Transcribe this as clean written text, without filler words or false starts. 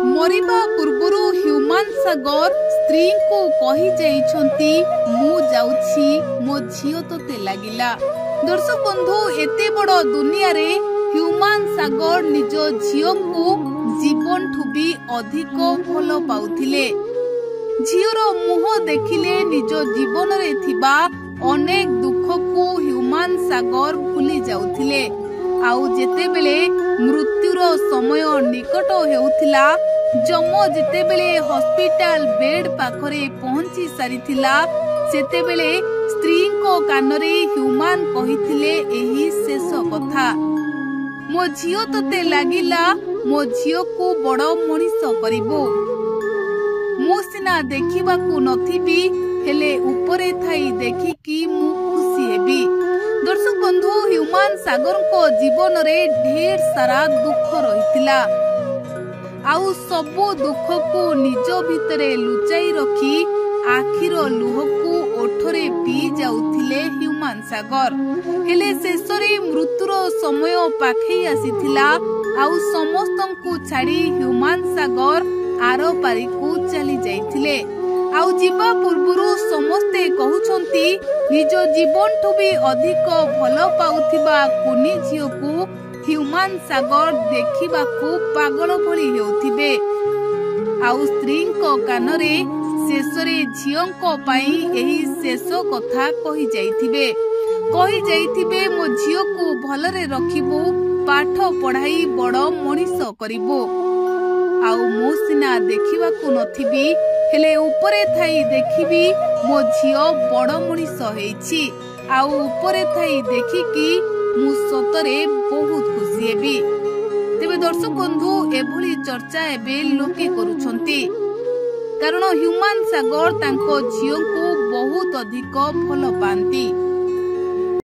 मरिबा पूर्वरु human सागर स्त्री को कही जाइछंती मु जाउछि मो झियो तोते लागिला। दर्शक बंधु एते बड़ दुनिया रे ह्यूमान सागर निज झियो को जीवन ठुबी अधिक भल पाउथिले। झियोर मुह देखिले निज जीवन रे थिबा अनेक दुख को ह्यूमान सागर भूली जाउथिले। आउ जेतेबेले मृत्युर समय निकट हेउथिला जम जेतेबेले हॉस्पिटल बेड पाखरे पहुंची सारिथिला सेतेबेले स्त्री को कानरे ह्यूमान कहिथिले एही शेष कथा, मो झियो तोते लागिला मो झियो को बड़ मनीष करिबो। मु सिना देखिबाकू नथिबी हेले उपरे थाई देखिकी मु खुशी हेबी। दर्शक बंधु ह्यूमान सागर को जीवन रे ढेर सारा दुख रहितिला। आउ सबो दुख को निज भितरे लुचाई रखी आखिर लुह को ओठरे पी जाउथिले ह्यूमान सागर। हेले शेषरे मृत्युर समय पाखई आसीथिला। आउ समस्तंकु छाड़ी ह्यूमान सागर आरो पारी को चली जाइथिले। आउ जीवा पूर्वरु समस्ते कहउछंती निज जीवन ठु भी अधिक भल पाउथिबा कुनी झियो को ह्यूमान सागर देखिबाकू पागल भली हेउथिबे। आउ स्त्री को कानरे शेषरे झियोंको पाई एही शेष कथा कहि जाइथिबे मो झियो को भलरे रखिबो, पाठ पढ़ाई बड़ मनीष करिबो। आउ मो सिना देखिबाकू नथिबी हेले उपरे थाई देखिबी मो झियो बड़ मनीष हेछि। आउ उपरे थाई देखिकी मु सतरे बहुत खुशी हेबी। तेबे दर्शक बंधु एभली चर्चा एबे लोके करूछंती कारण ह्यूमान सागर तांको झियो को बहुत अधिक भल पांती।